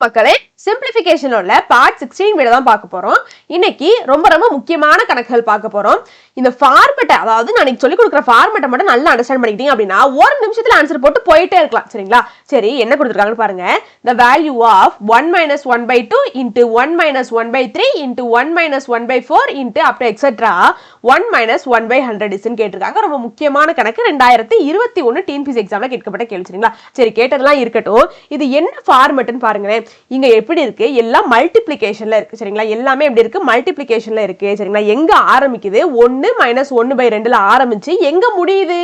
மக்களே, சிம்பிளிஃபிகேஷன்ல உள்ள part 16 video தான் பார்க்க போறோம். இன்னைக்கு ரொம்ப ரொம்ப முக்கியமான கணக்குகள் பார்க்க போறோம். இந்த ஃபார்மேட், அதாவது நான் இன்னைக்கு சொல்லி கொடுக்குற ஃபார்மேட்டை மட்டும் நல்லா அண்டர்ஸ்டாண்ட் பண்ணிக்கிட்டீங்க அப்படின்னா ஒரு நிமிஷத்துல ஆன்சர் போட்டு போயிட்டே இருக்கலாம். சரிங்களா? சரி, என்ன கொடுத்துருக்காங்கன்னு பாருங்க. the value of 1 minus 1 by 2 into 1 minus 1 by 3 into 1 minus 1 by 4 into up to etc 1 minus 1 by 100 isன்னு கேட்டிருக்காங்க. ரொம்ப முக்கியமான கணக்கு. 2021 டிஎன்பிஎஸ்சி எக்ஸாம்ல கேட்கப்பட்ட கேள்வி. சரிங்களா? சரி, கேட்டதெல்லாம் இருக்கட்டும். இது என்ன ஃபார்மேட்னு பாருங்களேன். இங்க எப்படி இருக்கு? எல்லாம் மல்டிப்ளிகேஷன்ல இருக்கு. சரிங்களா? எல்லாமே எப்படி இருக்கு? மல்டிப்ளிகேஷன்ல இருக்கு. சரிங்களா? எங்க ஆரம்பிக்குது? 1 minus 1 by 2ல ஆரம்பிச்சு எங்க முடியுது?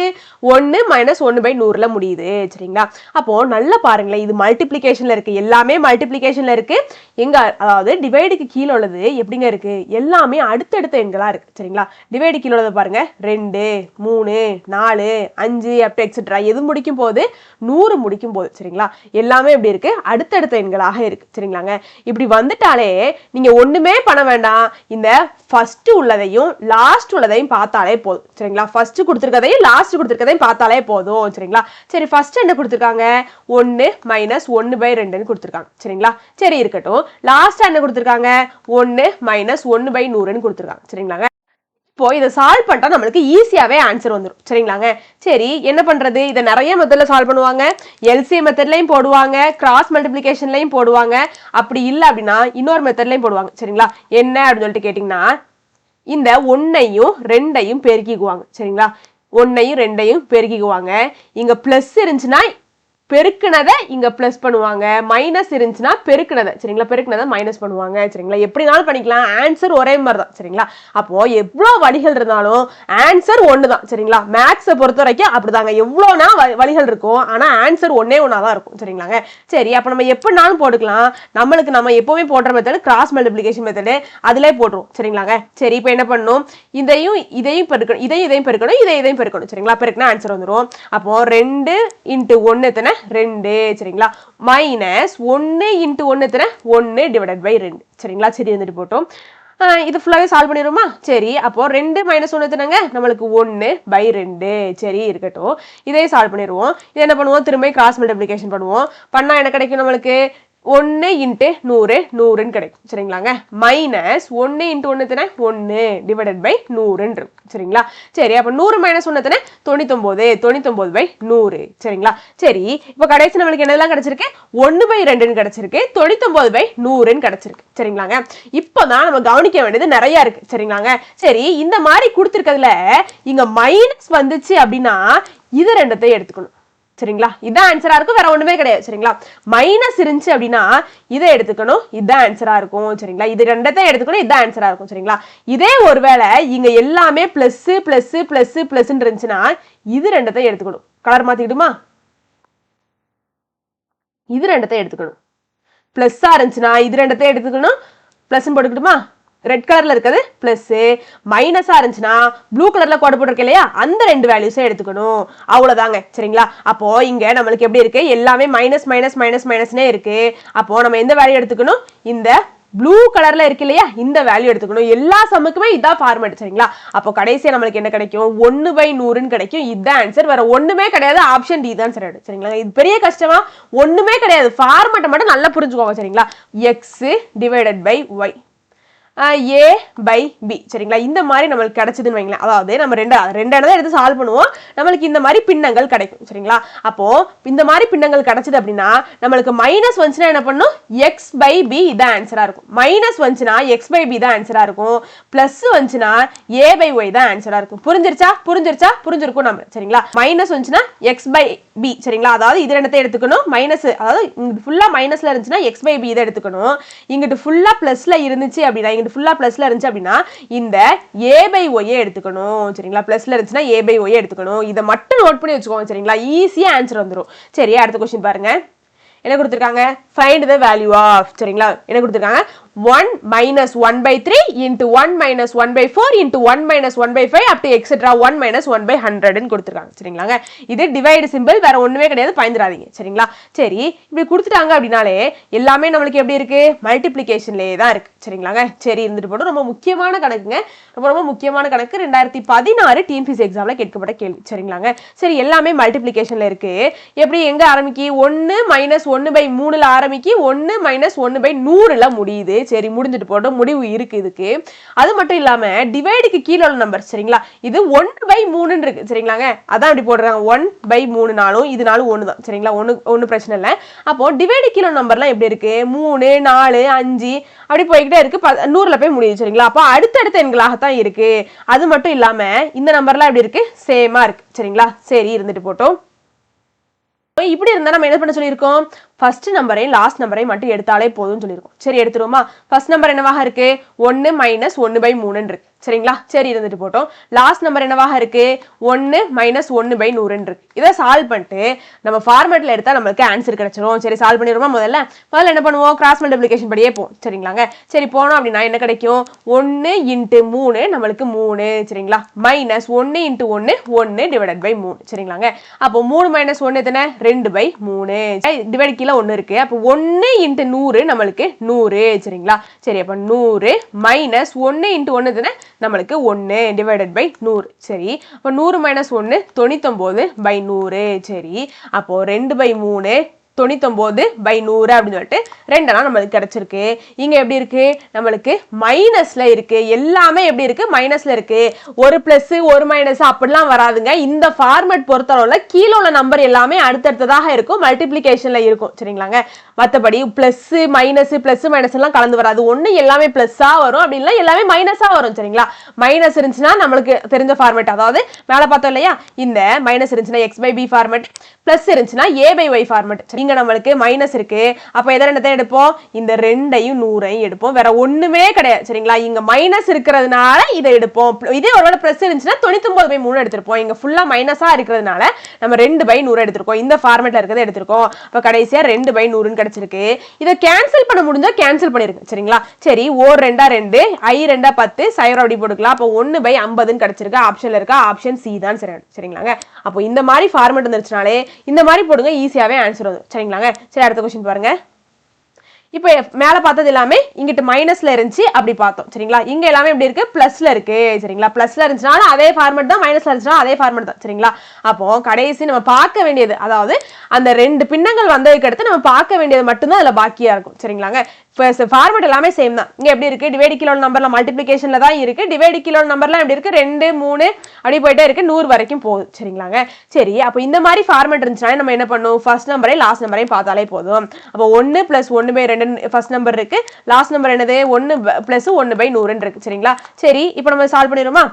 1 minus 1 by 100ல முடியுது. சரிங்களா? அப்போ நல்லா பாருங்களேன், இது மல்டிப்ளிகேஷன்ல இருக்கு. எல்லாமே மல்டிப்ளிகேஷன்ல இருக்கு. எங்க, அதாவது டிவைடுக்கு கீழ உள்ளது எப்படிங்க இருக்கு? எல்லாமே அடுத்தடுத்த எண்களா இருக்கு. சரிங்களா? டிவைடு கீழ உள்ளது பாருங்க, 2 3 4 5 up to etc எது முடிக்கும் போது 100 முடிக்கும் போது. சரிங்களா? எல்லாமே எப்படி இருக்கு? அடுத்தடுத்த எண்களாக இருக்கு. சரிங்களாங்க? இப்படி வந்துட்டாலே நீங்க ஒண்ணுமே பண்ண வேண்டாம். இந்த ஃபர்ஸ்ட் உள்ளதையும் லாஸ்ட் உள்ளதையும் பார்த்தாலே போதும். சரிங்களா? ஃபர்ஸ்ட் கொடுத்திருக்கதையும் லாஸ்ட் கொடுத்திருக்கதையும் பார்த்தாலே போதும். சரிங்களா? சரி, ஃபர்ஸ்ட் என்ன கொடுத்திருக்காங்க? 1 minus 1 by 2ன்னு கொடுத்திருக்காங்க. சரிங்களா? சரி, இருக்கட்டும். லாஸ்ட் என்ன கொடுத்திருக்காங்க? 1 minus 1 by 100ன்னு கொடுத்திருக்காங்க. சரிங்களாங்க? இப்போ இதை சால்வ் பண்ணிட்டா நம்மளுக்கு ஈஸியாவே ஆன்சர் வந்துடும். சரிங்களாங்க? சரி, என்ன பண்றது? இதை நிறைய மெத்தட்ல சால்வ் பண்ணுவாங்க. எல்சிஎம் மெத்தட்லயும் போடுவாங்க, கிராஸ் மல்டிப்ளிகேஷன்லயும் போடுவாங்க. அப்படி இல்லை அப்படின்னா இன்னொரு மெத்தட்லயும் போடுவாங்க. சரிங்களா? என்ன அப்படின்னு சொல்லிட்டு கேட்டீங்கன்னா, இந்த 1ஐயும் 2ஐயும் பெருக்கிக்குவாங்க. சரிங்களா? 1ஐயும் 2ஐயும் பெருக்கிக்குவாங்க. இங்க பிளஸ் இருந்துச்சுன்னா பெருக்குனதை இங்க பிளஸ் பண்ணுவாங்க, மைனஸ் இருந்துச்சுன்னா பெருக்குனதை, சரிங்களா, பெருக்குனதை மைனஸ் பண்ணுவாங்க. சரிங்களா? எப்படினாலும் பண்ணிக்கலாம். ஆன்சர் ஒரே மாதிரி தான். சரிங்களா? அப்போ எவ்வளவு வழிகள் இருந்தாலும் ஆன்சர் ஒன்று தான். சரிங்களா? மேக்ஸை பொறுத்த வரைக்கும் அப்படிதாங்க. எவ்வளோனா வழிகள் இருக்கும், ஆனா ஆன்சர் ஒன்னே ஒன்னா தான் இருக்கும். சரிங்களாங்க? சரி, அப்ப நம்ம எப்படினாலும் போட்டுக்கலாம். நம்ம எப்பவுமே போடுற மெத்தட் கிராஸ் மல்டிப்ளிகேஷன் மெத்தடு, அதுல போட்டுரும். சரிங்களாங்க? சரி, இப்போ என்ன பண்ணணும்? இதையும் பெருக்கணும், இதையும் பெருக்கணும், இதையும் பெருக்கணும். சரிங்களா? பெருக்கினா ஆன்சர் வந்துடும். அப்போ 2 into 1 எத்தனை? 2. சரிங்களா? மைனஸ் 1 into 1 எத்தனை? 1 divided by 2. சரிங்களா? சரி, வந்துட்டு போட்டோம். இது ஃபுல்லாவே சால்வ் பண்ணிடுமா? சரி, அப்போ 2 minus 1 எத்தனைங்க? நம்மளுக்கு 1 by 2. சரி, இருக்கட்டும். இதே சால்வ் பண்ணிடுவோம். இது என்ன பண்ணுவோம்? திரும்ப கிராஸ் மல்டிப்ளிகேஷன் பண்ணுவோம். பண்ணா என்ன கிடைக்கும் நம்மளுக்கு? 1 into 100 100ன்னு கிடைக்கும். சரிங்களாங்க? மைனஸ் 1 into 1 எத்தனை? 1 divided by 100ன்னு இருக்கும். சரிங்களா? சரி, அப்ப 100 minus 1 எத்தனை? 99 99 by 100. சரிங்களா? சரி, இப்போ கடைசி நம்மளுக்கு என்னெல்லாம் கிடைச்சிருக்கு? 1 by 2ன்னு கிடைச்சிருக்கு, 99 by 100ன்னு கிடைச்சிருக்கு. சரிங்களாங்க? இப்போதான் நம்ம கவனிக்க வேண்டியது நிறைய இருக்கு. சரிங்களாங்க? சரி, இந்த மாதிரி கொடுத்திருக்கிறதுல இங்க மைனஸ் வந்துச்சு அப்படின்னா இது ரெண்டத்தையும் எடுத்துக்கணும். சரிங்களா? இதான் ஆன்சரா இருக்கும், வேற ஒண்ணுமே கிடையாது. சரிங்களா? மைனஸ் இருந்துச்சு அப்படின்னா இதை எடுத்துக்கணும், இதான் ஆன்சரா இருக்கும். சரிங்களா? இது ரெண்டத்தையும் எடுத்துக்கணும், இதான் ஆன்சரா இருக்கும். சரிங்களா? இதே ஒருவேளை இங்க எல்லாமே பிளஸ் பிளஸ் பிளஸ் பிளஸ் இருந்துச்சுன்னா இது ரெண்டத்தையும் எடுத்துக்கணும். கலர் மாத்திக்கிடுமா? இது ரெண்டத்தையும் எடுத்துக்கணும். பிளஸ்ஸா இருந்துச்சுன்னா இது ரெண்டத்தையும் எடுத்துக்கணும், பிளஸ் போட்டுக்கிட்டுமா? ரெட் கலர்ல இருக்கிறது பிளஸ், மைனஸா இருந்துச்சுன்னா ப்ளூ கலர்ல கோடு போட்டிருக்க இல்லையா, அந்த ரெண்டு வேல்யூஸை எடுத்துக்கணும். அவ்வளவுதாங்க. சரிங்களா? அப்போ இங்க நம்மளுக்கு எப்படி இருக்கு? எல்லாமே மைனஸ் மைனஸ் மைனஸ் மைனஸ்னே இருக்கு. அப்போ நம்ம எந்த வேல்யூ எடுத்துக்கணும்? இந்த ப்ளூ கலர்ல இருக்கு இல்லையா, இந்த வேல்யூ எடுத்துக்கணும். எல்லா சம்முக்குமே இதான் ஃபார்மேட். சரிங்களா? அப்போ கடைசியா நம்மளுக்கு என்ன கிடைக்கும்? 1 by 100ன்னு கிடைக்கும். இதுதான் ஆன்சர், வேற ஒண்ணுமே கிடையாது. ஆப்ஷன் டி தான் சரி. சரிங்களா? இது பெரிய கஷ்டமா? ஒண்ணுமே கிடையாது. ஃபார்மேட்டை மட்டும் நல்லா புரிஞ்சுக்கோங்க. சரிங்களா? X divided by Y a by b. சரிங்களா? இந்த மாதிரி நம்மளுக்கு கிடைச்சதுன்னு வைங்களேன். அதாவது நம்ம ரெண்டு எடுத்து சால்வ் பண்ணுவோம், நம்மளுக்கு இந்த மாதிரி பின்னங்கள் கிடைக்கும். சரிங்களா? அப்போ இந்த மாதிரி பின்னங்கள் கிடைச்சது அப்படின்னா நம்மளுக்கு மைனஸ் வந்துச்சுன்னா என்ன பண்ணும்? x by b இதான் ஆன்சரா இருக்கும். மைனஸ் வந்துச்சுன்னா x by b தான் ஆன்சரா இருக்கும். பிளஸ் வந்துச்சுன்னா a by y தான் ஆன்சரா இருக்கும். புரிஞ்சிருக்கும் நம்ம. சரிங்களா? மைனஸ் வந்துச்சுன்னா x by b. சரிங்களா? அதாவது இது ரெண்டத்தை எடுத்துக்கணும். மைனஸ், அதாவது இங்கிட்டு ஃபுல்லா மைனஸ்ல இருந்துச்சுன்னா x by b இதை எடுத்துக்கணும். இங்கிட்டு ஃபுல்லா பிளஸ்ல இருந்துச்சு அப்படின்னா, ஃபுல்லா பிளஸ்ல இருந்துச்சு அப்படின்னா இந்த a by y எடுத்துக்கணும். சரிங்களா? பிளஸ்ல இருந்துச்சுன்னா a by y எடுத்துக்கணும். இதை மட்டும் நோட் பண்ணி வச்சுக்கோங்க. சரிங்களா? ஈஸியா ஆன்சர் வந்துடும். சரி, அடுத்த क्वेश्चन பாருங்க. என்ன கொடுத்திருக்காங்க? find the value of. சரிங்களா? என்ன கொடுத்திருக்காங்க? 1 minus 1 by 3 into 1 minus 1 by 4 into 1 minus 1 by 5 up to etc 1 minus 1 by 100 ன்னு கொடுத்திருக்காங்க சரிங்களாங்க. இது டிவைட் சிம்பிள், வேற ஒண்ணுமே கிடையாது, பயந்துராதீங்க சரிங்களா. சரி, இப்படி கொடுத்துட்டாங்க அப்படினாலே எல்லாமே நம்மளுக்கு எப்படி இருக்கு, மல்டிப்ளிகேஷன்லயே தான் இருக்கு சரிங்களாங்க. சரி இருந்துட்டு போடும். ரொம்ப முக்கியமான கணக்குங்க, ரொம்ப முக்கியமான கணக்கு. 2016 டிஎன்பிஎஸ்சி எக்ஸாம்ல கேட்கப்பட்ட கேள்வி சரிங்களாங்க. சரி, எல்லாமே மல்டிப்ளிகேஷன்ல இருக்கு. எப்படி எங்க ஆரம்பிக்கி, 1 minus 1 by 3ல ஆரம்பிக்கி 1 minus 1 by 100ல முடியுது. சரி, முடிஞ்சிட்டு போடும், முடிவு இருக்கு இதுக்கு. அது மட்டும் இல்லாம டிவைடுக்கு கீழ உள்ள நம்பர் சரிங்களா, இது 1 by 3 ன்னு இருக்கு சரிங்களாங்க. அதான் இப்படி போடுறாங்க, 1 by 3 நாளும் இதுனாலும் 1 தான் சரிங்களா. ஒண்ணு பிரச்சனை இல்லை. அப்போ டிவைடு கீழ நம்பர்லாம் எப்படி இருக்கு, 3 4 5 அப்படி போய்கிட்டே இருக்கு, 100ல போய் முடியுது சரிங்களா. அப்போ அடுத்தடுத்த எண்களாகத்தான் இருக்கு. அது மட்டும் இல்லாம இந்த நம்பர்லாம் எப்படி இருக்கு, சேமா இருக்கு சரிங்களா. சரி இருந்துட்டு போட்டோம். இப்படி இருந்தா நம்ம என்ன பண்ண சொல்லியிருக்கோம், ஃபர்ஸ்ட் நம்பரையும் லாஸ்ட் நம்பரையும் மட்டும் எடுத்தாலே போதும்னு சொல்லியிருக்கோம். சரி எடுத்துருவோமா. ஃபர்ஸ்ட் நம்பர் என்னவாக இருக்கு, 1 minus 1 by 3 இருக்கு சரிங்களா. சரி இருந்துட்டு போட்டோம். லாஸ்ட் நம்பர் என்னவாக இருக்கு, 1 minus 1 by 100 இருக்கு. இதை சால்வ் பண்ணிட்டு நம்ம ஃபார்மேட்ல எடுத்தா நமக்கு ஆன்சர் கிடைச்சிரும். சரி சால்வ் பண்ணிடுவோமா. முதல்ல என்ன பண்ணுவோம், கிராஸ் மல்டிப்ளிகேஷன் படியே போவோம் சரிங்களாங்க. சரி போனோம் அப்படின்னா என்ன கிடைக்கும், 1 into 3 நம்மளுக்கு 3 சரிங்களா, மைனஸ் 1 into 1 1 டிவைடட் பை 3 சரிங்களாங்க. அப்போ 3 minus 1 எத்தனை, 2 by 3 டிவைட் கீழே 1 இருக்கு. அப்போ 1 into 100 நம்மளுக்கு 100 சரிங்களா. சரி அப்போ 100 மைனஸ் 1 into 1 எத்தனை, நம்மளுக்கு 1 டிவைடட் பை 100 சரி. அப்போ 100 minus 1 99 by 100 சரி. அப்போ 2 by 3 99 by 100 அப்படின்னு சொல்லிட்டு 2 நம்மளுக்கு கிடைச்சிருக்கு. இங்க எப்படி இருக்கு, நம்மளுக்கு மைனஸ்ல இருக்கு. எல்லாமே எப்படி இருக்கு, மைனஸ்ல இருக்கு. ஒரு பிளஸ் ஒரு மைனஸ் அப்படிலாம் வராதுங்க. இந்த ஃபார்மேட் பொறுத்தளவுல கீழே உள்ள நம்பர் எல்லாமே அடுத்தடுத்ததாக இருக்கும், மல்டிப்ளிகேஷன்ல இருக்கும் சரிங்களாங்க. மற்றபடி பிளஸ் மைனஸ் எல்லாம் கலந்து வராது. ஒண்ணு எல்லாமே பிளஸ்ஸா வரும், அப்படி இல்லை எல்லாமே மைனஸா வரும் சரிங்களா. மைனஸ் இருந்துச்சுன்னா நம்மளுக்கு தெரிஞ்ச ஃபார்மேட், அதாவது மேல பார்த்தோம் இல்லையா, இந்த மைனஸ் இருந்துச்சுன்னா X by B format, plus இருந்துச்சுன்னா ஏ பை ஒய் ஃபார்மேட். இங்க நம்மளுக்கு மைனஸ் இருக்கு, அப்ப எதை ரெண்டத்தை எடுப்போம், இந்த 2ஐயும் 100ஐயும் எடுப்போம், வேற ஒண்ணுமே கிடையாது சரிங்களா. இங்க மைனஸ் இருக்கிறதுனால இதை எடுப்போம். இதே ஒருவேளை பிளஸ் இருந்துச்சுன்னா 99 by 3 எடுத்திருப்போம். இங்க ஃபுல்லா மைனஸா இருக்கிறதுனால நம்ம 2 by 100 எடுத்திருக்கோம். இந்த ஃபார்மேட்ல இருக்கிறத எடுத்திருக்கோம். அப்ப கடைசியா 2 by 100 கிடைச்சிருக்கு. இதை கேன்சல் பண்ண முடிஞ்சா கேன்சல் பண்ணிருங்க சரிங்களா. சரி, ஓர் 2 2 ஐ 2 10 சைரம் அப்படி போட்டுக்கலாம். அப்போ 1 by 50 கிடைச்சிருக்கு. ஆப்ஷன்ல இருக்கா, ஆப்ஷன் சி தான் சரிங்களாங்க. அப்போ இந்த மாதிரி ஃபார்மேட் வந்துருச்சுனாலே இந்த மாதிரி போடுங்க, ஈஸியாவே ஆன்சர் வரும் சரிங்களாங்க. சரி அடுத்த क्वेश्चन பாருங்க. இப்போ மேல பார்த்தது எல்லாமே இங்கிட்டு மைனஸ்ல இருந்துச்சு அப்படி பார்த்தோம் சரிங்களா. இங்க எல்லாமே எப்படி இருக்கு, பிளஸ்ல இருக்கு சரிங்களா. பிளஸ்ல இருந்துச்சுனால அதே ஃபார்மேட் தான், மைனஸ்ல இருந்துச்சுனா அதே ஃபார்மேட் தான் சரிங்களா. அப்போ கடைசி நம்ம பார்க்க வேண்டியது, அதாவது அந்த 2 பின்னங்கள் வந்ததுக்கு அடுத்து நம்ம பார்க்க வேண்டியது மட்டும்தான் அதுல பாக்கியா இருக்கும் சரிங்களாங்க. ஃபார்மேட் எல்லாமே சேம் தான். இங்க எப்படி இருக்கு, டிவைட் கிலோ நம்பர்ல மல்டிப்ளிகேஷன்ல தான் இருக்கு. டிவைட் கிலோ நம்பர்லாம் எப்படி இருக்கு, 2 3 அப்படி போயிட்டே இருக்கு, 100 வரைக்கும் போகுது சரிங்களாங்க. சரி, அப்போ இந்த மாதிரி ஃபார்மேட் இருந்துச்சுன்னா நம்ம என்ன பண்ணுவோம், ஃபர்ஸ்ட் நம்பரையும் லாஸ்ட் நம்பரையும் பார்த்தாலே போதும். அப்போ 1 plus 1 by 2 ஃபர்ஸ்ட் நம்பர் இருக்கு, லாஸ்ட் நம்பர் என்னது 1 plus 1 by 100 இருக்கு சரிங்களா. சரி இப்போ நம்ம சால்வ் பண்ணிடுவோமா,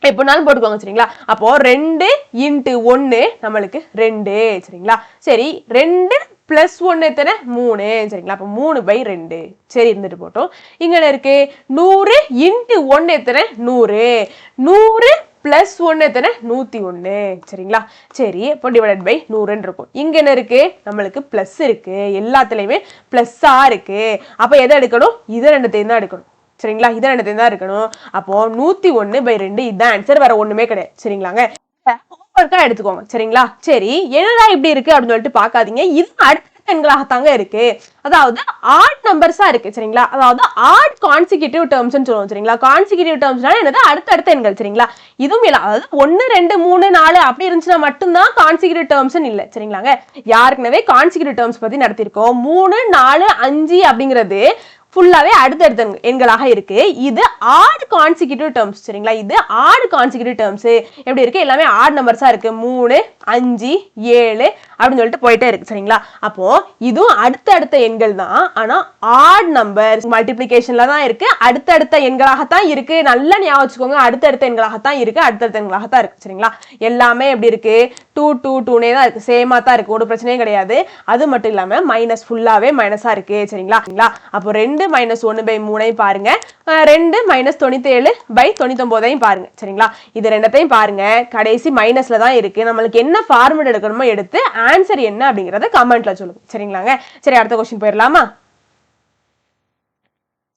எப்படினாலும் போட்டுக்கோங்க சரிங்களா. அப்போ 2 into 1 நம்மளுக்கு 2 சரிங்களா. சரி 2 plus 1 எத்தனை, 3 சரிங்களா. அப்போ 3 by 2 சரி இருந்துட்டு போட்டோம். இங்க என்ன இருக்கு, 100 into 1 எத்தனை, 100 100 plus 1 எத்தனை, 101 சரிங்களா. சரி இப்போ டிவைடட் பை 100 இருக்கும். இங்க என்ன இருக்கு, நம்மளுக்கு பிளஸ் இருக்கு, எல்லாத்துலயுமே பிளஸ்ஸா இருக்கு. அப்ப எதை எடுக்கணும், இதை ரெண்டுத்தையும் தான் எடுக்கணும் சரிங்களா. இதை ரெண்டுத்தையும் தான் இருக்கணும். அப்போ 101 by 2 இதுதான் ஆன்சர், வேற ஒண்ணுமே கிடையாது சரிங்களாங்க. எடுத்துக்கோங்க சரிங்களா. சரி என்னடா இப்படி இருக்கு அப்படின்னு சொல்லிட்டு பாக்காதீங்க, இது அடுத்த எண்களாகத்தாங்க இருக்கு. அதாவது ஆட் நம்பர்ஸா இருக்கு சரிங்களா. அதாவது ஆட் கான்சிக்யூட்டிவ் டேர்ம்ஸ் சொல்லுவோம் சரிங்களா. கான்சிக்யூட்டிவ் டேர்ம்ஸ்னா என்னது, அடுத்தடுத்த எண்கள் சரிங்களா. இதுவும் இல்ல, அதாவது 1 2 3 4 அப்படி இருந்துச்சுன்னா மட்டும்தான் கான்சிக்யூட்டிவ் டேர்ம்ஸ் இல்ல சரிங்களாங்க. யாருக்குனவே கான்சிக்யூட்டிவ் டேர்ம்ஸ் பத்தி நடத்திருக்கோம். 3 4 5 அப்படிங்கிறது ஃபுல்லாவே அடுத்தடுத்த எண்களாக இருக்கு. இது ஆட் கான்சிக்யூட்டிவ் டேர்ம்ஸ் சரிங்களா. இது ஆட் கான்சிக்யூட்டிவ் டேர்ம்ஸ் எப்படி இருக்கு, எல்லாமே ஆட் நம்பர்ஸா இருக்கு. 3 5 7 அப்படின்னு சொல்லிட்டு போயிட்டே இருக்கு சரிங்களா. அப்போ இதுவும் அடுத்தடுத்த எண்கள் தான், ஆனா ஆட் நம்பர் மல்டிப்ளிகேஷன்ல தான் இருக்கு, அடுத்தடுத்த எண்களாகத்தான் இருக்கு. நல்லா ஞாபகம் வச்சுக்கோங்க, அடுத்தடுத்த எண்களாகத்தான் இருக்கு, அடுத்தடுத்த எண்களாகத்தான் இருக்கு சரிங்களா. எல்லாமே எப்படி இருக்கு, 2 2 2 தான் இருக்கு, சேமா தான் இருக்கு, ஒரு பிரச்சனையும் கிடையாது. அது மட்டும் இல்லாம மைனஸ் ஃபுல்லாவே மைனஸா இருக்கு சரிங்களா. அப்போ 2 minus 1 by 3 பாருங்க, 2 minus 97 by 99 பாருங்க சரிங்களா. இது ரெண்டத்தையும் பாருங்க, கடைசி மைனஸ்ல தான் இருக்கு. நம்மளுக்கு என்ன ஃபார்முலா எடுக்கணுமோ எடுத்து ஆன்சர் என்ன அப்படிங்கறத கமெண்ட்ல சொல்லுங்க சரிங்களாங்க. சரி அடுத்த क्वेश्चन போயிடலாமா.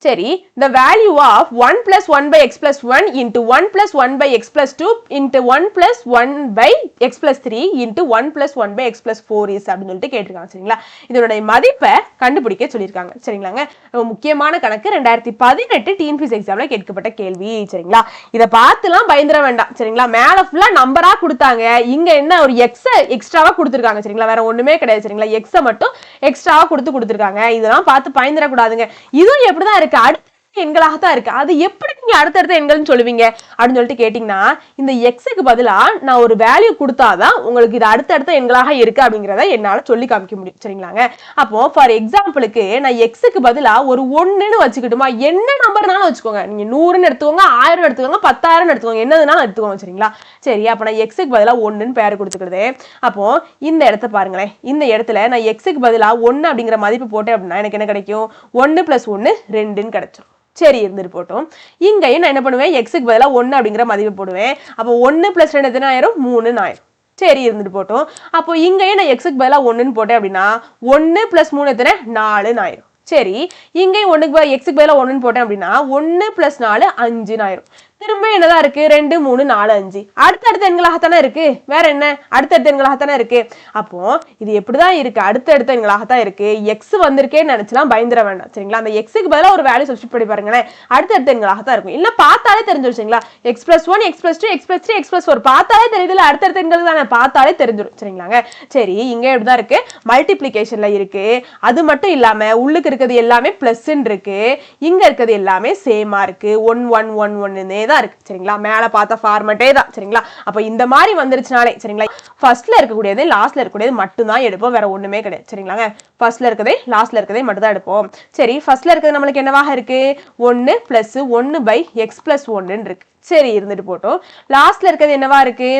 சரி, the value of 1 plus 1 by x plus 1 into 1 plus 1 by x plus 2 into 1 plus 1 by x plus 3 into 1 plus 1 by x plus 4 is அப்படின்னு சொல்லிட்டு கேட்டிருக்காங்க சரிங்களா. இதோட மதிப்பை கண்டுபிடிக்க சொல்லியிருக்காங்க சரிங்களாங்க. முக்கியமான கணக்கு 2018 டிஎன்பிஎஸ்சி எக்ஸாம்ல கேட்கப்பட்ட கேள்வி சரிங்களா. இதை பார்த்துலாம் பயந்துட வேண்டாம் சரிங்களா. மேல ஃபுல்லா நம்பரா கொடுத்தாங்க, இங்க என்ன ஒரு எக்ஸ் எக்ஸ்ட்ராவா கொடுத்துருக்காங்க சரிங்களா. வேற ஒண்ணுமே கிடையாது சரிங்களா. எக்ஸை மட்டும் எக்ஸ்ட்ராவா கொடுத்துருக்காங்க. இதெல்லாம் பார்த்து பயந்துடக்கூடாதுங்க. இதுவும் எப்படிதான் இருக்கு, அடுத்த எண்களாகத்தான் இருக்கு. அது எப்படி நீங்க அடுத்தடுத்த எண்கள்னு சொல்லுவீங்க அப்படின்னு சொல்லிட்டு கேட்டீங்கன்னா, இந்த எக்ஸுக்கு பதிலா நான் ஒரு வேல்யூ கொடுத்தாதான் உங்களுக்கு இது அடுத்தடுத்த எண்களாக இருக்கு அப்படிங்கிறத என்னால சொல்லி காமிக்க முடியும் சரிங்களாங்க. அப்போ ஃபார் எக்ஸாம்பிளுக்கு நான் எக்ஸுக்கு பதிலா ஒரு 1ன்னு வச்சுக்கிட்டுமா, என்ன நம்பர்னாலும் வச்சுக்கோங்க. நீங்க 100ன்னு எடுத்துக்கோங்க, 1000 எடுத்துக்கோங்க, 10,000 எடுத்துக்கோங்க, என்னதுனாலும் எடுத்துக்கோங்க சரிங்களா. சரி, அப்ப நான் எக்ஸுக்கு பதிலா 1ன்னு பேர் கொடுத்துக்கிறது. அப்போ இந்த இடத்த பாருங்களேன், இந்த இடத்துல நான் எக்ஸுக்கு பதிலா 1 அப்படிங்கிற மதிப்பு போட்டேன் அப்படின்னா எனக்கு என்ன கிடைக்கும், 1 + 1 2ன்னு கிடைச்சிடும். சரி, இருந்துட்டு போட்டோம். இங்கேயும் நான் என்ன பண்ணுவேன், எக்ஸுக்கு பதிலாக 1 அப்படிங்கிற மதிப்பு போடுவேன். அப்போ 1 + 2 எத்தனை ஆயிரும், 3ன்னு ஆயிரும். சரி, இருந்துட்டு போட்டோம். அப்போ இங்கேயும் நான் எக்ஸுக்கு பதிலாக 1ன்னு போட்டேன் அப்படின்னா 1 + 3 எத்தனை, 4ன்னு ஆயிரும். சரி, இங்கேயும் எக்ஸுக்கு பதிலாக 1ன்னு போட்டேன் அப்படின்னா 1 + 4 5ன்னு ஆயிரும். திரும்ப என்னதான் இருக்கு, 2 3 4 5 அடுத்தடுத்த எண்களாகத்தானே இருக்கு. வேற என்ன, அடுத்தடுத்த எண்களாகத்தானே இருக்கு. அப்போ இது எப்படிதான் இருக்கு, அடுத்தடுத்த எண்களாகத்தான் இருக்கு. எக்ஸ் வந்திருக்கேன்னு நினைச்சலாம் பயந்துட வேண்டாம் சரிங்களா. அந்த எக்ஸுக்கு பதிலாக ஒரு வேல்யூ சப்ஸ்டிட் பண்ணி பாருங்களேன், அடுத்தடுத்த எண்களாகத்தான் இருக்கும். இல்ல பார்த்தாலே தெரிஞ்சிடும் சரிங்களா. x + 1 x + 2 x + 3 x + 4 பார்த்தாலே தெரியுதுல, அடுத்தடுத்த எண்கள் தானே, பார்த்தாலே தெரிஞ்சிடும் சரிங்களாங்க. சரி, இங்க எப்படிதான் இருக்கு, மல்டிப்ளிகேஷன்ல இருக்கு. அது மட்டும் இல்லாம உள்ளுக்கு இருக்கிறது எல்லாமே பிளஸ்ன்னு இருக்கு, இங்க இருக்கிறது எல்லாமே சேமா இருக்கு. 1 1 1 1 இருக்கு சரிங்களா. மேல பார்த்த ஃபார்மட்டே தான் சரிங்களா. அப்ப இந்த மாதிரி வந்துருச்சுனாலே சரிங்களா, ஃபர்ஸ்ட்ல இருக்கக்கூடியது லாஸ்ட்ல இருக்கக்கூடியது மட்டும் தான் எடுப்போம், வேற ஒண்ணுமே கிடையாது சரிங்களாங்க. ஃபர்ஸ்ட்ல இருக்கதே லாஸ்ட்ல இருக்கதே மட்டும் தான் எடுப்போம். சரி, ஃபர்ஸ்ட்ல இருக்கிறது நம்மளுக்கு என்னவாக இருக்கு, 1 + 1/x + 1ன்னு இருக்கு. சரி, இருந்துட்டு போட்டோம். லாஸ்ட்ல இருக்கிறது என்னவா இருக்கு,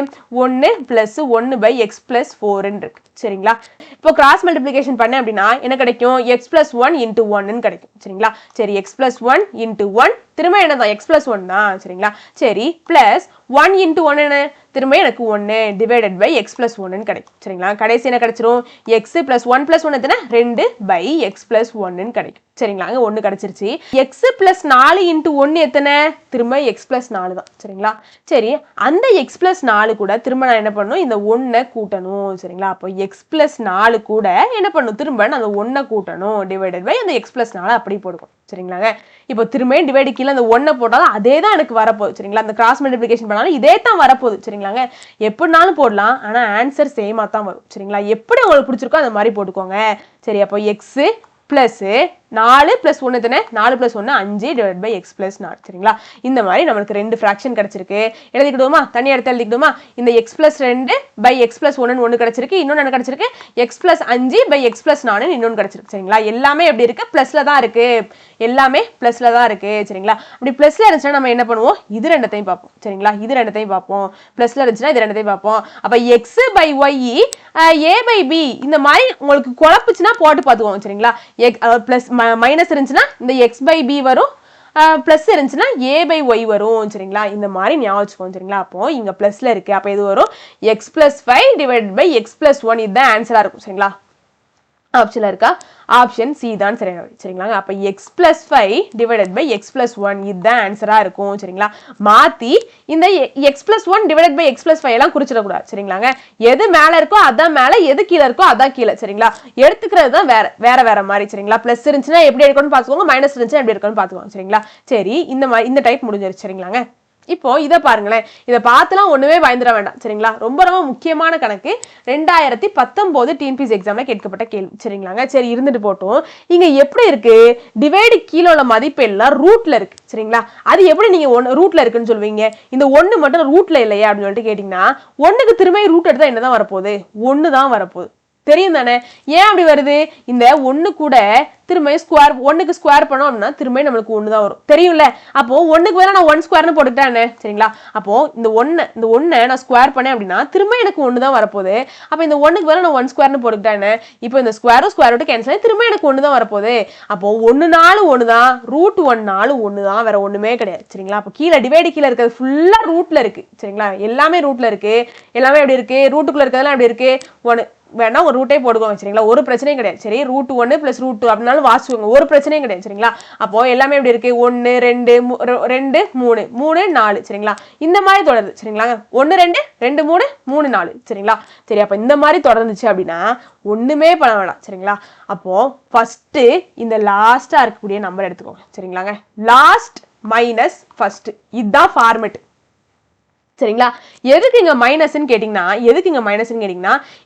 1 + 1/x + 4ன்னு இருக்கு சரிங்களா. இப்போ கிராஸ் மல்டிப்ளிகேஷன் பண்ண அப்படின்னா என்ன கிடைக்கும், x + 1 × 1ன்னு கிடைக்கும் சரிங்களா. சரி, x + 1 × 1 திரும்ப என்னதான், x + 1 தான் சரிங்களா. சரி, + 1 × 1 என்ன, திரும்ப எனக்கு 1 / x + 1ன்னு கிடைக்கும் சரிங்களா. கடைசி என்ன கிடைச்சிரும், x + 1 + 1 எத்தனை, 2/x + 1ன்னு கிடைக்கும் சரிங்களா. 1 கிடைச்சிருச்சு. x + 4 × 1 எத்தனை, திரும்ப x + 4 தான் சரிங்களா. சரி, அந்த x + 4 கூட திரும்ப நான் என்ன பண்ணணும், இந்த 1 கூட்டணும் சரிங்களா. அப்போ x + 4 கூட என்ன பண்ணணும், திரும்ப நான் அந்த 1 கூட்டணும், / அந்த x + 4 அப்படி போடுவோம் சரிங்களாங்க. இப்போ திரும்ப டிவைடு கீழே அந்த 1 போட்டாலும் அதே தான் எனக்கு வரப்போகுது சரிங்களா. அந்த கிராஸ் மல்டிப்ளிகேஷன் பண்ணாலும் இதே தான் வரப்போகுது சரிங்களாங்க. எப்படினாலும் போடலாம், ஆனா ஆன்சர் சேமா தான் வரும் சரிங்களா. எப்படி உங்களுக்கு பிடிச்சிருக்கோ அந்த மாதிரி போட்டுக்கோங்க. சரி, அப்போ x + 4 + 1 எத்தனை, 4 + 1 5 / x + 4 சரிங்களா. இந்த மாதிரி நம்மளுக்கு 2 ஃபிராக்ஷன் கிடைச்சிருக்கு. எழுதிக்கிடுவோமா, தனியா எடுத்து எழுதிக்கிடுவோமா. இந்த x + 2/x + 1 ஒன்று கிடைச்சிருக்கு. இன்னொன்று என்ன கிடைச்சிருக்கு, x + 5/x + 4 இன்னொன்று கிடைச்சிருக்கு சரிங்களா. எல்லாமே எப்படி இருக்கு, பிளஸ்ல தான் இருக்கு, எல்லாமே பிளஸ்ல தான் இருக்கு சரிங்களா. அப்படி பிளஸ்ல இருந்துச்சுன்னா நம்ம என்ன பண்ணுவோம், இது ரெண்டத்தையும் பார்ப்போம் சரிங்களா. இது ரெண்டத்தையும் பார்ப்போம், பிளஸ்ல இருந்துச்சுன்னா இது ரெண்டத்தையும் பார்ப்போம். அப்ப x/y a/b இந்த மாதிரி உங்களுக்கு குழப்புச்சுன்னா போட்டு பார்த்துக்கோங்க சரிங்களா. பிளஸ் மைனஸ் இருந்துச்சுன்னா இந்த x/b வரும், பிளஸ் இருந்துச்சுன்னா a/y வரும் சரிங்களா. இந்த மாதிரி ஞாபகம் வச்சுக்கோங்க சரிங்களா. அப்போ இங்க பிளஸ்ல இருக்கு, அப்ப இது வரும் x + 5 / x + 1 இதுதான் ஆன்சரா இருக்கும் சரிங்களா. ஆப்ஷன்ல இருக்கா, ஆப்ஷன் சி தான் சரிங்களா. அப்ப x + 5 / x + 1 இதுதான் ஆன்சரா இருக்கும் சரிங்களா. மாத்தி இந்த x + 1 / x + 5 எல்லாம் குறிச்சிடக்கூடாது சரிங்களாங்க. எது மேல இருக்கோ அதான் மேல, எது கீழே இருக்கோ அதான் கீழே சரிங்களா. எடுத்துக்கிறது தான் வேற மாதிரி சரிங்களா. பிளஸ் இருந்துச்சுன்னா எப்படி எடுக்கணும்னு பாத்துக்கோங்க, மைனஸ் இருந்துச்சுன்னா எப்படி எடுக்கணும்னு பாத்துக்கோங்க சரிங்களா. சரி, இந்த டைப் முடிஞ்சிருச்சு சரிங்களாங்க. இப்போ இதை பாருங்களேன், இதை பார்த்துலாம் ஒண்ணுமே பயந்துட வேண்டாம் சரிங்களா. ரொம்ப ரொம்ப முக்கியமான கணக்கு, 2019 டிஎன்பிஎஸ்சி எக்ஸாம்ல கேட்கப்பட்ட கேள்வி சரிங்களாங்க. சரி, இருந்துட்டு போட்டோம். இங்க எப்படி இருக்கு, டிவைடு கீழே உள்ள மதிப்பு எல்லாம் ரூட்ல இருக்கு சரிங்களா. அது எப்படி நீங்க ரூட்ல இருக்குன்னு சொல்லுவீங்க, இந்த 1 மட்டும் ரூட்ல இல்லையா அப்படின்னு சொல்லிட்டு கேட்டீங்கன்னா, 1க்கு திரும்ப ரூட் எடுத்தா என்னதான் வரப்போகுது, 1 தான் வரப்போகுது தெரியும் தானே. ஏன் அப்படி வருது, இந்த 1 கூட திரும்ப ஸ்கொயர், 1க்கு ஸ்கொயர் பண்ணோம் அப்படின்னா திரும்ப நம்மளுக்கு 1 தான் வரும் தெரியும்ல. அப்போ 1க்கு வேற நான் 1 ஸ்கொயர்னு போட்டுக்கிட்டேன் சரிங்களா. அப்போ இந்த 1 நான் ஸ்கொயர் பண்ணேன் அப்படின்னா திரும்ப எனக்கு 1 தான் வரப்போகுது. அப்போ இந்த 1க்கு வேற நான் 1 ஸ்கொயர்னு போட்டுக்கிட்டேன். இப்போ இந்த ஸ்கொயரும் ஸ்கொயர் ரூட் கேன்சல் ஆகி திரும்ப எனக்கு 1 தான் வரப்போகுது. அப்போ 1 1 தான், √1 1 தான், வேற ஒண்ணுமே கிடையாது சரிங்களா. அப்போ கீழே டிவைடு கீழே இருக்கிறது ஃபுல்லா ரூட்ல இருக்கு சரிங்களா. எல்லாமே ரூட்ல இருக்கு, எல்லாமே எப்படி இருக்கு, ரூட்டுக்குள்ள இருக்கிறதெல்லாம் எப்படி இருக்கு, 1 வேணா ஒரு ரூட்டே போடுவோம் சரிங்களா, ஒரு பிரச்சனையும் கிடையாது. சரி ரூட் 1 + ரூட் 2 அப்படினாலும் வாசிச்சுக்கோங்க, ஒரு பிரச்சனையும் கிடையாது சரிங்களா. அப்போ எல்லாமே எப்படி இருக்கு 1 2 2 3 3 4 சரிங்களா, இந்த மாதிரி தொடருது சரிங்களா. 1 2 2 3 3 4 சரிங்களா. சரி அப்ப இந்த மாதிரி தொடர்ந்துச்சு அப்படின்னா ஒண்ணுமே பண்ண வேண்டாம் சரிங்களா. அப்போ ஃபர்ஸ்ட் இந்த லாஸ்டா இருக்கக்கூடிய நம்பர் எடுத்துக்கோங்க சரிங்களாங்க. லாஸ்ட் மைனஸ் ஃபர்ஸ்ட், இதுதான் ஃபார்மேட் சரிங்களா. எதுக்கு இங்க மைனஸ்ன்னு கேட்டீங்கன்னா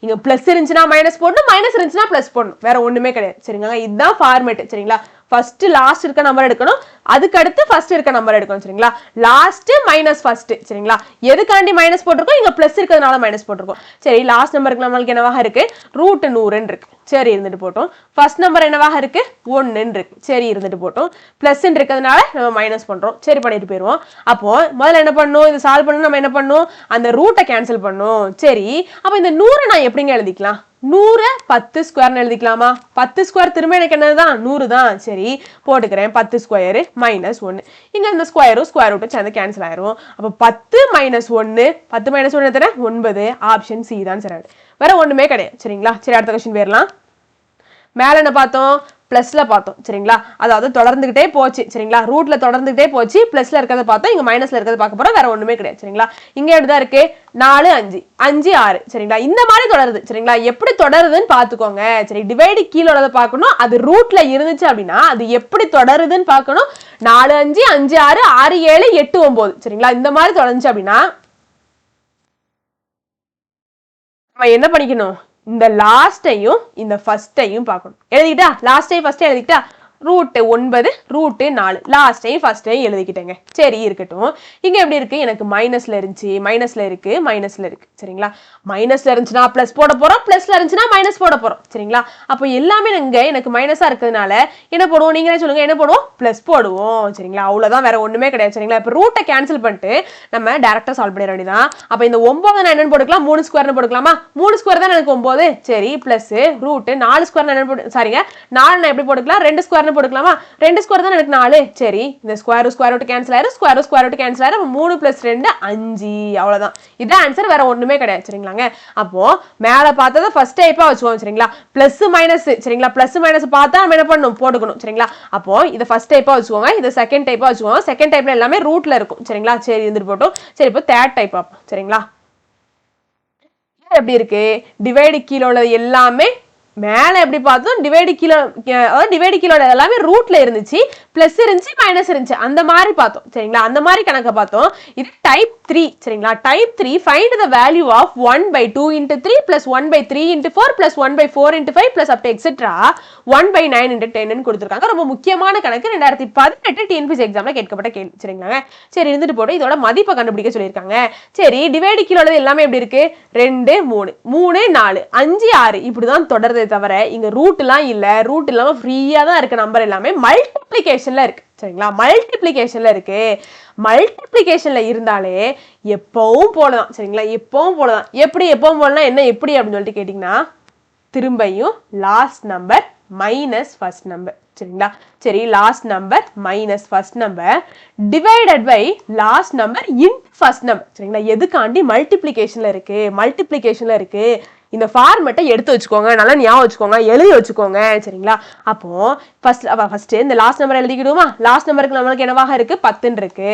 இங்க பிளஸ் இருந்துச்சுன்னா மைனஸ் போடணும், மைனஸ் இருந்துச்சுன்னா பிளஸ் போடணும், வேற ஒண்ணுமே கிடையாது சரிங்களா. இதுதான் ஃபார்மேட் சரிங்களா. ஃபர்ஸ்ட் லாஸ்ட் இருக்க நம்பர் எடுக்கணும், அதுக்கு அடுத்து ஃபர்ஸ்ட் இருக்க நம்பர் எடுக்கணும் சரிங்களா. லாஸ்ட் மைனஸ் ஃபர்ஸ்ட் சரிங்களா. எதுக்காண்டி மைனஸ் போட்டிருக்கோம், இங்க பிளஸ் இருக்கிறதுனால மைனஸ் போட்டிருக்கோம். சரி லாஸ்ட் நம்பருக்கு நம்மளுக்கு என்னவாக இருக்கு ரூட் 100 இருக்கு, சரி இருந்துட்டு போட்டோம். ஃபர்ஸ்ட் நம்பர் என்னவாக இருக்கு 1 இருக்கு, சரி இருந்துட்டு போட்டோம். பிளஸ் இருக்கிறதுனால நம்ம மைனஸ் பண்றோம், சரி பண்ணிட்டு போயிருவோம். அப்போ முதல்ல என்ன பண்ணணும், இது சால்வ் பண்ணணும், நம்ம என்ன பண்ணணும் அந்த ரூட்டை கேன்சல் பண்ணணும். சரி அப்ப இந்த 100 நான் எப்படிங்க எழுதிக்கலாம், 100 10 ஸ்கொயர்னு எழுதிக்கலாமா. 10 ஸ்கொயர் திரும்ப எனக்கு என்னதான் 100 தான், சரி போட்டுக்கிறேன். 10 ஸ்கொயர் மைனஸ் 1, இங்க இந்த ஸ்கொயரும் ஸ்கொயர் ரூட்டும் சேர்ந்து கேன்சல் ஆயிரும். அப்ப 10 மைனஸ் 1 10 மைனஸ் 1 எத்தனை 9, ஆப்ஷன் சி தான் சரி. வேற ஒண்ணுமே கிடையாது சரிங்களா. சரி அடுத்த क्वेश्चन போயிடலாம். மேல என்ன பார்த்தோம் பிளஸ்ல பார்த்தோம் சரிங்களா. அதாவது தொடர்ந்துகிட்டே போச்சு சரிங்களா, ரூட்ல தொடர்ந்துகிட்டே போச்சு, பிளஸ்ல இருக்கிறத பார்த்தோம், இங்க மைனஸ்ல இருக்கிறத பார்க்க போறோம், வேற ஒண்ணுமே கிடையாது சரிங்களா. இங்க எப்படிதான் இருக்கு 4 5 5 6 சரிங்களா. இந்த மாதிரி தொடருது சரிங்களா. எப்படி தொடருதுன்னு பாத்துக்கோங்க சரி. டிவைடு கீழே உள்ளதை பார்க்கணும், அது ரூட்ல இருந்துச்சு அப்படின்னா அது எப்படி தொடருதுன்னு பார்க்கணும். 4 5 5 6 6 7 8 9 சரிங்களா. இந்த மாதிரி தொடர்ந்துச்சு அப்படின்னா நம்ம என்ன பண்ணிக்கணும், இந்த லாஸ்டையும் இந்த ஃபர்ஸ்டையும் பார்க்கணும். எழுதிக்கிட்டா லாஸ்டையும் ஃபர்ஸ்ட் எழுதிக்கிட்டா ரூட் 9 ரூட் 4 லாஸ்டையும் ஃபர்ஸ்டையும் எழுதிக்கிட்டேங்க. சரி இருக்கட்டும். இங்க எப்படி இருக்கு எனக்கு மைனஸ்ல இருந்துச்சு, மைனஸ்ல இருக்கு சரிங்களா. மைனஸ்ல இருந்துச்சுன்னா பிளஸ் போட போறோம், பிளஸ்ல இருந்துச்சுன்னா மைனஸ் போட போறோம் சரிங்களா. அப்போ எல்லாமே இங்க எனக்கு மைனஸா இருக்கிறதுனால என்ன போடுவோம், நீங்களே சொல்லுங்க என்ன போடுவோம், பிளஸ் போடுவோம் சரிங்களா. அவ்வளவுதான், வேற ஒண்ணுமே கிடையாது சரிங்களா. இப்போ ரூட்டை கேன்சல் பண்ணிட்டு நம்ம டைரக்டா சால்வ் பண்ணிட வேண்டியதான். அப்ப இந்த 9 நான் என்னன்னு போட்டுக்கலாம் 3 ஸ்கொயர்னு போட்டுக்கலாமா. 3 ஸ்கொயர் தான் எனக்கு 9 சரி, பிளஸ் ரூட் 4 ஸ்கொயர் என்ன போட்டு சாரிங்க 4 நான் எப்படி போட்டுக்கலாம் 2 ஸ்கொயர்னு போட்டுக்கலாமா. 2 ஸ்கொயர் தான் எனக்கு 4 சரி. இந்த ஸ்கொயர் ஸ்கொயர் ரூட் கேன்சல் ஆயிரும், ஸ்கொயர் ரூட் கேன்சல் ஆயிரும். 3 + 2 5, அவ்வளவுதான். இதான் ஆன்சர், வேற ஒண்ணுமே கிடையாது சரிங்களாங்க. அப்போ மேல பார்த்தத ஃபர்ஸ்ட் டைப்பா வச்சுக்கோங்க சரிங்களா. பிளஸ் மைனஸ் சரிங்களா, பிளஸ் மைனஸ் பார்த்தா நம்ம என்ன பண்ணணும் போட்டுக்கணும் சரிங்களா. அப்போ இத ஃபர்ஸ்ட் டைப்பா வச்சுக்கோங்க, இத செகண்ட் டைப்பா வச்சுக்கோங்க. செகண்ட் டைப்ல எல்லாமே ரூட்ல இருக்கும் சரிங்களா. சரி இருந்துட்டு போட்டோம். சரி இப்போ தேர்ட் டைப் பார்ப்போம் சரிங்களா. எப்படி இருக்கு டிவைடு கீழே உள்ளது எல்லாமே மேல எப்படி பார்த்தோம் டிவைடு கீழே, அதாவது டிவைடு கீழே எல்லாமே ரூட்ல இருந்துச்சு, பிளஸ் இருந்துச்சு மைனஸ் இருந்துச்சு, அந்த மாதிரி பார்த்தோம் சரிங்களா. அந்த மாதிரி கணக்க பார்த்தோம். இது டைப் 3 சரிங்களா. Type 3 find the value of 1/2 × 3 + 1/3 × 4 + 1/4 × 5 + up to etc 1/9 × 10 ன்னு கொடுத்திருக்காங்க. ரொம்ப முக்கியமான கணக்கு, 2018 டிஎன்பிஎஸ்சி எக்ஸாம்ல கேட்கப்பட்ட கேள்வி சரிங்களா. சரி இருந்துட்டு போட்டு இதோட மதிப்பை கண்டுபிடிக்க சொல்லியிருக்காங்க. சரி டிவைடு கீழே உள்ளது எல்லாமே எப்படி இருக்கு 2 3 3 4 5 6 இப்படிதான் தொடருது தவிர இங்க ரூட் எல்லாம் இல்ல. ரூட் இல்லாம ஃப்ரீயா தான் இருக்கு. நம்பர் எல்லாமே மல்டிப்ளிகேஷன்ல இருக்கு சரிங்களா. மல்டிப்ளிகேஷன்ல இருக்கு. மல்டிப்ளிகேஷன்ல இருந்தாலே எப்பவும் போலதான் சரிங்களா. எப்பவும் போலதான். எப்படி எப்பவும் போலனா என்ன எப்படி அப்படின்னு சொல்லிட்டு கேட்டீங்கன்னா திரும்பியும் last number minus first number சரிங்களா. சரி last number minus first number divided by last number in first number சரிங்களா. எதுக்காண்டி மல்டிப்ளிகேஷன்ல இருக்கு. இந்த ஃபார்மேட்டை எடுத்து வச்சுக்கோங்க, நல்லா ஞாபகம் வச்சுக்கோங்க, எழுதி வச்சுக்கோங்க சரிங்களா. அப்போ ஃபர்ஸ்ட் இந்த லாஸ்ட் நம்பர் எழுதிக்கிடுவோமா. லாஸ்ட் நம்பருக்கு நம்மளுக்கு என்னவாக இருக்கு 10 இருக்கு,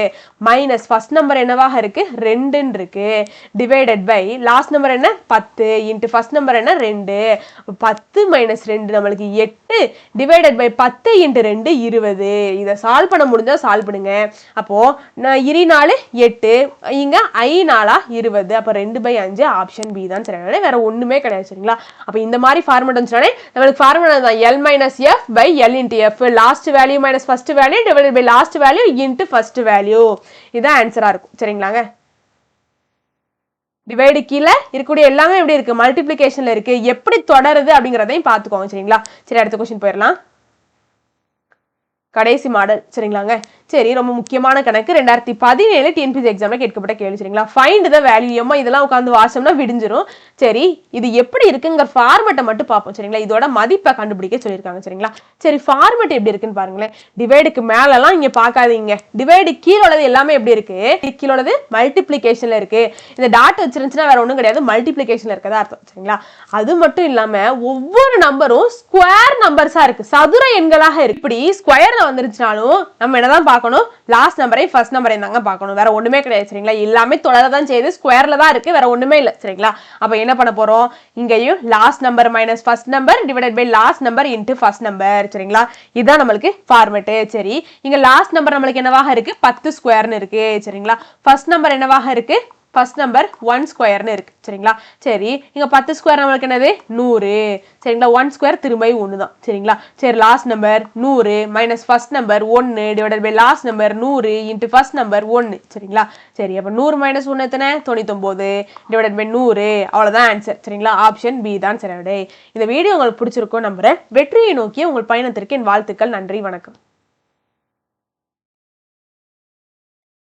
மைனஸ் ஃபர்ஸ்ட் நம்பர் என்னவாக இருக்கு 2 இருக்கு, டிவைடட் பை லாஸ்ட் நம்பர் என்ன 10 இன்டு ஃபர்ஸ்ட் நம்பர் என்ன 2, 10 மைனஸ் 2 நம்மளுக்கு 8, டிவைடட் பை 10 இன்டு 2 20. இதை சால்வ் பண்ண முடிஞ்சா சால்வ் பண்ணுங்க. அப்போ 2 4 8, இங்க I 4 20, அப்ப 2/5 ஆப்ஷன் பி தான் சரி. வேற ஒண்ணுமே கிடையாது சரிங்களா. அப்ப இந்த மாதிரி ஃபார்மேட் வந்துச்சுனாலே நமக்கு ஃபார்முலா தான் L - F / L × F, last value minus first value divided by last value into first value. இதான் ஆன்சரா இருக்கும் சரிங்களாங்க. டிவைடு கீழே இருக்கக்கூடிய எல்லாமே எப்படி இருக்கு மல்டிப்ளிகேஷன்ல இருக்கு. எப்படி தொடருது அப்படிங்கறதையும் பாத்துக்கோங்க சரிங்களா. சரி அடுத்த क्वेश्चन போயிடலாம். கடைசி மாடல் சரிங்களாங்க. சரி, ரொம்ப முக்கியமான கணக்கு 2017 டிஎன்பிஎஸ்சி எக்ஸாம்ல கேட்கப்பட்ட கேள்வி. சரிங்களா? Find the value. ஏமா இதெல்லாம் உட்காந்து வாசம்னா விடிஞ்சிரும். சரி, இது எப்படி இருக்குங்கிற ஃபார்மேட்டை மட்டும் பார்ப்போம். சரிங்களா? இதோட மதிப்பை கண்டுபிடிக்க சொல்லியிருக்காங்க. சரிங்களா? சரி, ஃபார்மேட் எப்படி இருக்குன்னு பாருங்களேன். டிவைடுக்கு மேலலாம் இங்க பார்க்காதீங்க. டிவைடு கீழே உள்ளது எல்லாமே எப்படி இருக்கு? கீழே உள்ளது மல்டிப்ளிகேஷன்ல இருக்கு. இந்த டாட் வச்சிருந்துச்சுன்னா வேற ஒண்ணும் கிடையாது, மல்டிப்ளிகேஷன்ல இருக்கதா அர்த்தம். சரிங்களா? அது மட்டும் இல்லாம ஒவ்வொரு நம்பரும் ஸ்கொயர் நம்பர்ஸா இருக்கு, சதுர எண்களாக இருக்கு. இப்படி ஸ்கொயர்ல வந்துருச்சுனாலும் நம்ம என்னதான் பார்க்கணும்? லாஸ்ட் நம்பரை ஃபர்ஸ்ட் நம்பரை தாங்க பார்க்கணும், வேற ஒண்ணுமே கிடையாது. சரிங்களா? எல்லாமே தொடரதான் செய்யுது, ஸ்கொயர்ல தான் இருக்கு, வேற ஒண்ணுமே இல்லை. சரிங்களா? அப்ப என்ன பண்ண போறோம்? இங்கேயும் last number minus first number divided by last number into first number. சரிங்களா? இதுதான் நம்மளுக்கு ஃபார்மேட். சரி, இங்க லாஸ்ட் நம்பர் நம்மளுக்கு என்னவாக இருக்கு? 10 ஸ்கொயர்னு இருக்கு. சரிங்களா? ஃபர்ஸ்ட் நம்பர் என்னவாக இருக்கு? ஃபர்ஸ்ட் நம்பர் 1 ஸ்கொயர்னு இருக்கு. சரிங்களா? சரி, இங்க 10 ஸ்கொயர் நம்மளுக்கு என்னது? 100. சரிங்களா? 1 ஸ்கொயர் திரும்பவும் 1 தான். சரிங்களா? சரி, last number 100 minus first number 1 divided by last number 100 into first number 1. சரிங்களா? சரி, அப்ப 100 மைனஸ் 1 எத்தனை? 99 டிவைடட் பை 100. அவ்வளவுதான் ஆன்சர். சரிங்களா? ஆப்ஷன் பி தான் சரி. இந்த வீடியோ உங்களுக்கு பிடிச்சிருக்கும் நம்புறேன். வெற்றியை நோக்கி உங்கள் பயணத்திற்கு என் வாழ்த்துக்கள். நன்றி, வணக்கம்.